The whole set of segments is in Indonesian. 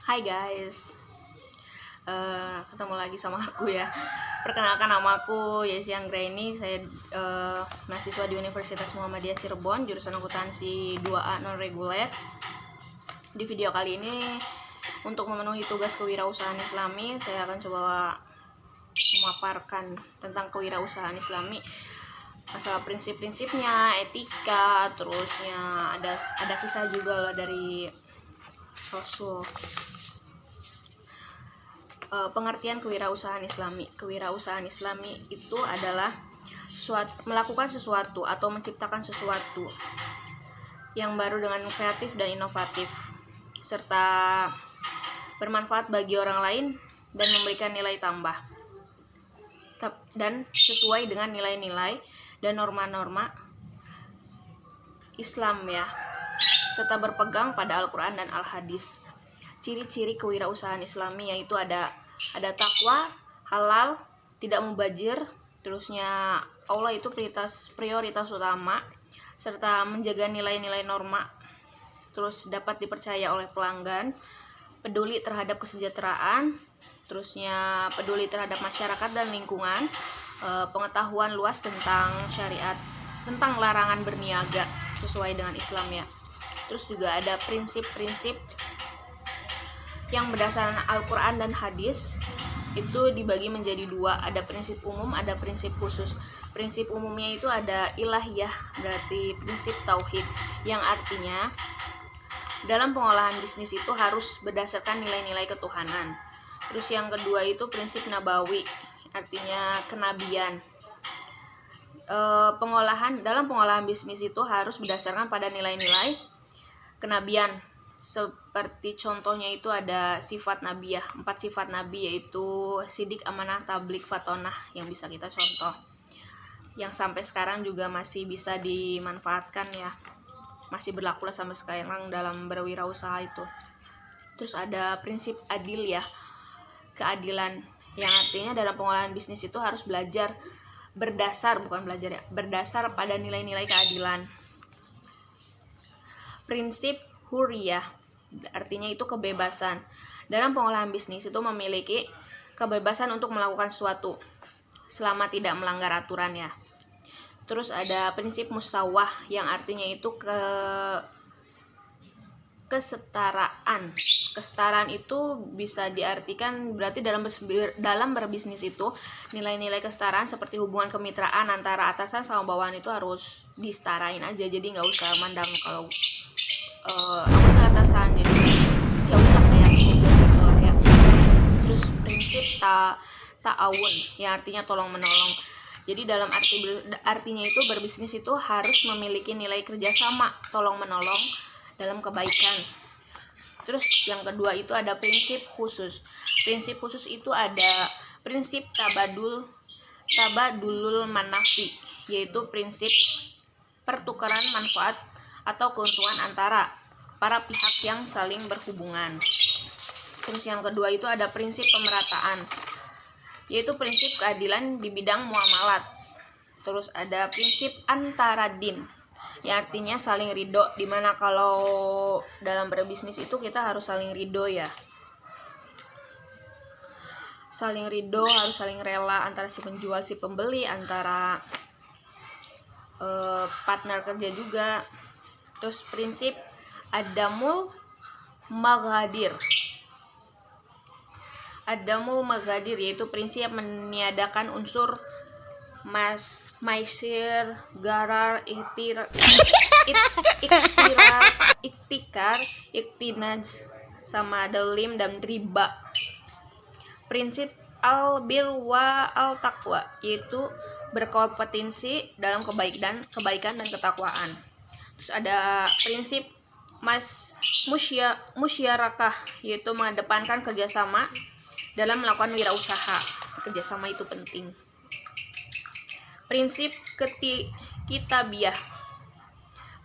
Hai guys, ketemu lagi sama aku ya. Perkenalkan, nama aku Yesi Anggraini. Saya mahasiswa di Universitas Muhammadiyah Cirebon, jurusan akuntansi 2A non reguler. Di video kali ini, untuk memenuhi tugas kewirausahaan Islami, saya akan coba memaparkan tentang kewirausahaan Islami, masalah prinsip-prinsipnya, etika, terusnya ada kisah juga lah dari Rasul. Pengertian kewirausahaan Islami. Kewirausahaan Islami itu adalah melakukan sesuatu atau menciptakan sesuatu yang baru dengan kreatif dan inovatif, serta bermanfaat bagi orang lain dan memberikan nilai tambah, dan sesuai dengan nilai-nilai dan norma-norma Islam ya, serta berpegang pada Al-Quran dan Al-Hadis. Ciri-ciri kewirausahaan Islami yaitu ada takwa, halal, tidak mubazir, terusnya Allah itu prioritas utama, serta menjaga nilai-nilai norma, terus dapat dipercaya oleh pelanggan, peduli terhadap kesejahteraan, terusnya peduli terhadap masyarakat dan lingkungan, pengetahuan luas tentang syariat, tentang larangan berniaga sesuai dengan Islam ya. Terus juga ada prinsip-prinsip yang berdasarkan Al-Quran dan Hadis, itu dibagi menjadi dua, ada prinsip umum, ada prinsip khusus. Prinsip umumnya itu ada ilahiyah, berarti prinsip tauhid, yang artinya dalam pengolahan bisnis itu harus berdasarkan nilai-nilai ketuhanan. Terus yang kedua itu prinsip nabawi, artinya kenabian. Dalam pengolahan bisnis itu harus berdasarkan pada nilai-nilai kenabian. Seperti contohnya itu ada sifat nabiyah, 4 sifat nabi, yaitu sidik, amanah, tablik, fatonah, yang bisa kita contoh, yang sampai sekarang juga masih bisa dimanfaatkan ya, masih berlaku lah sampai sekarang dalam berwirausaha itu. Terus ada prinsip adil ya, keadilan, yang artinya dalam pengolahan bisnis itu harus berdasar pada nilai-nilai keadilan. Prinsip huriyah, artinya itu kebebasan. Dalam pengolahan bisnis itu memiliki kebebasan untuk melakukan sesuatu selama tidak melanggar aturan ya. Terus ada prinsip musawah, yang artinya itu kesetaraan. Kesetaraan itu bisa diartikan berarti dalam berbisnis itu nilai-nilai kesetaraan seperti hubungan kemitraan antara atasan sama bawahan itu harus disetarain aja, jadi nggak usah mandang kalau aku tuh atasan, jadi ya udah kayak gitu lah ya. Terus prinsip ta'awun, yang artinya tolong menolong. Jadi dalam artinya itu berbisnis itu harus memiliki nilai kerjasama, tolong menolong dalam kebaikan. Terus yang kedua itu ada prinsip khusus. Prinsip khusus itu ada prinsip tabadulul manafi, yaitu prinsip pertukaran manfaat atau keuntungan antara para pihak yang saling berhubungan. Terus yang kedua itu ada prinsip pemerataan, yaitu prinsip keadilan di bidang muamalat. Terus ada prinsip antaradin, yang artinya saling ridho, dimana kalau dalam berbisnis itu kita harus saling ridho ya, saling ridho, harus saling rela antara si penjual si pembeli, antara partner kerja juga. Terus prinsip adamul magadir, yaitu prinsip meniadakan unsur maisir, garar, iktikar, iktinaj, sama dolim dan riba. Prinsip albir wa al taqwa, yaitu berkompetensi dalam kebaikan dan ketakwaan. Terus ada prinsip musyarakah, yaitu mengedepankan kerjasama dalam melakukan wirausaha. Kerjasama itu penting. Prinsip kitabiah,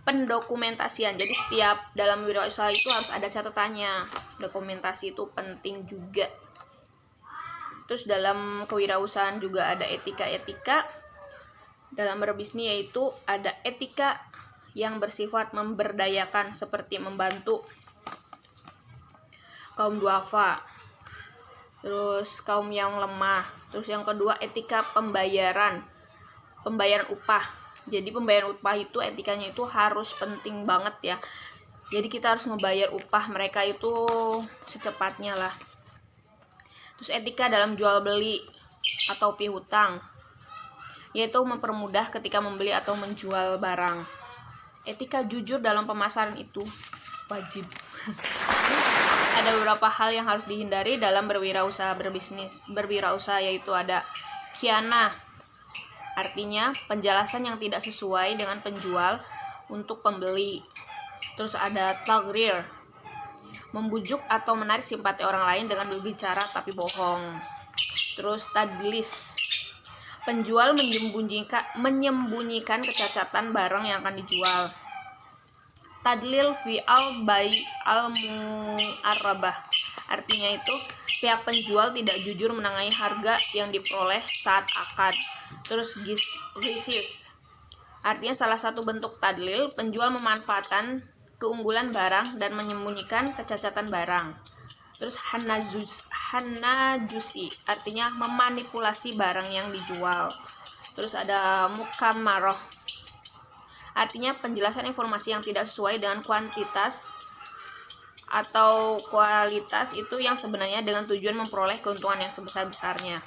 pendokumentasian. Jadi setiap dalam wirausaha itu harus ada catatannya. Dokumentasi itu penting juga. Terus dalam kewirausahaan juga ada etika-etika dalam berbisnis, yaitu ada etika yang bersifat memberdayakan seperti membantu kaum duafa, terus kaum yang lemah. Terus yang kedua, etika pembayaran upah. Jadi pembayaran upah itu etikanya itu harus penting banget ya. Jadi kita harus ngebayar upah mereka itu secepatnya lah. Terus etika dalam jual beli atau piutang, yaitu mempermudah ketika membeli atau menjual barang. Etika jujur dalam pemasaran itu wajib. Ada beberapa hal yang harus dihindari dalam berwirausaha berwirausaha, yaitu ada khianah, artinya penjelasan yang tidak sesuai dengan penjual untuk pembeli. Terus ada taghrir, membujuk atau menarik simpati orang lain dengan berbicara tapi bohong. Terus tadlis, penjual menyembunyikan kecacatan barang yang akan dijual. Tadlil fi al-bai al-mu'arrabah, artinya itu pihak penjual tidak jujur mengenai harga yang diperoleh saat akad. Terus ghisis, artinya salah satu bentuk tadlil, penjual memanfaatkan keunggulan barang dan menyembunyikan kecacatan barang. Terus hanajusi, artinya memanipulasi barang yang dijual. Terus ada mukammaroh, artinya penjelasan informasi yang tidak sesuai dengan kuantitas atau kualitas itu yang sebenarnya dengan tujuan memperoleh keuntungan yang sebesar-besarnya.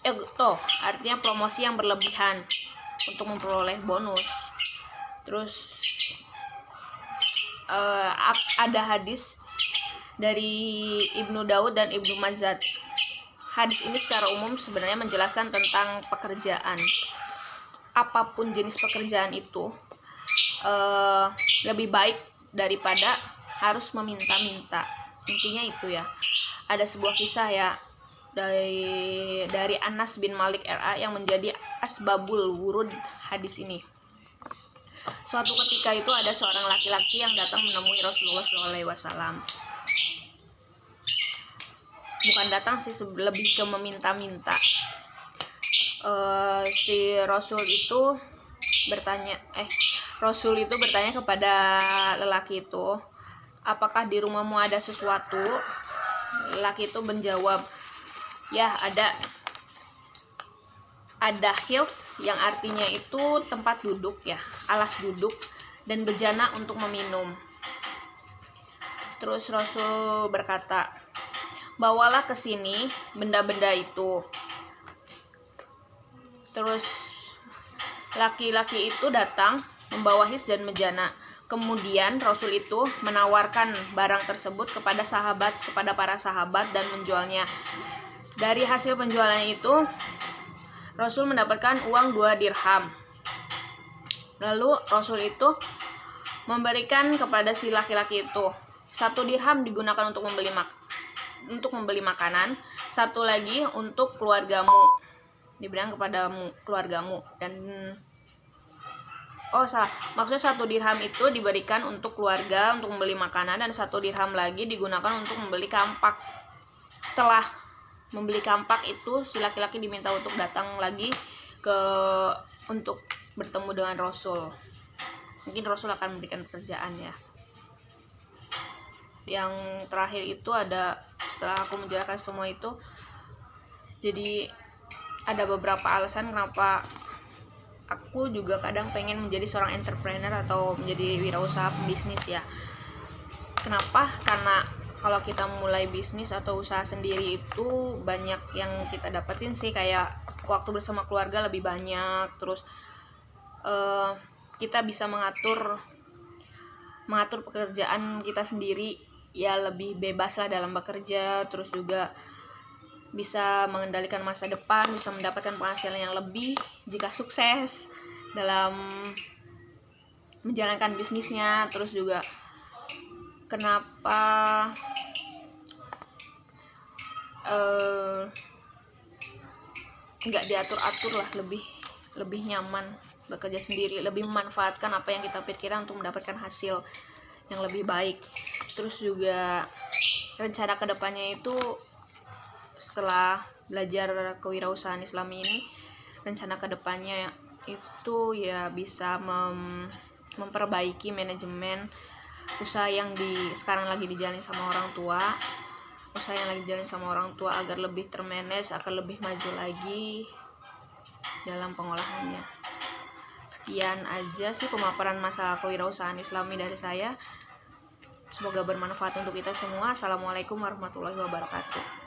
Igto, artinya promosi yang berlebihan untuk memperoleh bonus. Terus ada hadis dari Ibnu Daud dan Ibnu Mazad. Hadis ini secara umum sebenarnya menjelaskan tentang pekerjaan. Apapun jenis pekerjaan itu lebih baik daripada harus meminta-minta. Intinya itu ya. Ada sebuah kisah ya dari Anas bin Malik RA yang menjadi asbabul wurud hadis ini. Suatu ketika itu ada seorang laki-laki yang datang menemui Rasulullah SAW. Bukan datang sih, lebih ke meminta-minta. Si Rasul itu bertanya kepada lelaki itu, apakah di rumahmu ada sesuatu? Lelaki itu menjawab, ya ada hils, yang artinya itu tempat duduk ya, alas duduk, dan bejana untuk meminum. Terus Rasul berkata, bawalah ke sini benda-benda itu. Terus laki-laki itu datang membawa hils dan bejana. Kemudian Rasul itu menawarkan barang tersebut kepada para sahabat dan menjualnya. Dari hasil penjualannya itu Rasul mendapatkan uang 2 dirham. Lalu Rasul itu memberikan kepada si laki-laki itu 1 dirham digunakan untuk membeli makanan, 1 lagi untuk keluargamu, dibilang kepadamu keluargamu. Dan maksudnya 1 dirham itu diberikan untuk keluarga untuk membeli makanan, dan 1 dirham lagi digunakan untuk membeli kampak. Setelah membeli kampak itu, si laki-laki diminta untuk datang lagi untuk bertemu dengan Rasul. Mungkin Rasul akan memberikan pekerjaan ya. Yang terakhir itu ada, setelah aku menjelaskan semua itu, jadi ada beberapa alasan kenapa aku juga kadang pengen menjadi seorang entrepreneur atau menjadi wirausaha bisnis ya. Kenapa? Karena kalau kita mulai bisnis atau usaha sendiri itu banyak yang kita dapetin sih, kayak waktu bersama keluarga lebih banyak. Terus kita bisa mengatur pekerjaan kita sendiri ya, lebih bebas lah dalam bekerja. Terus juga bisa mengendalikan masa depan, bisa mendapatkan penghasilan yang lebih jika sukses dalam menjalankan bisnisnya. Terus juga kenapa nggak diatur-atur lah, lebih nyaman bekerja sendiri, lebih memanfaatkan apa yang kita pikirkan untuk mendapatkan hasil yang lebih baik. Terus juga rencana kedepannya itu setelah belajar kewirausahaan Islami ini, rencana kedepannya itu ya bisa memperbaiki manajemen usaha yang sekarang lagi dijalani sama orang tua, agar lebih termanage, agar lebih maju lagi dalam pengolahannya. Sekian aja sih pemaparan masalah kewirausahaan Islami dari saya. Semoga bermanfaat untuk kita semua. Assalamualaikum warahmatullahi wabarakatuh.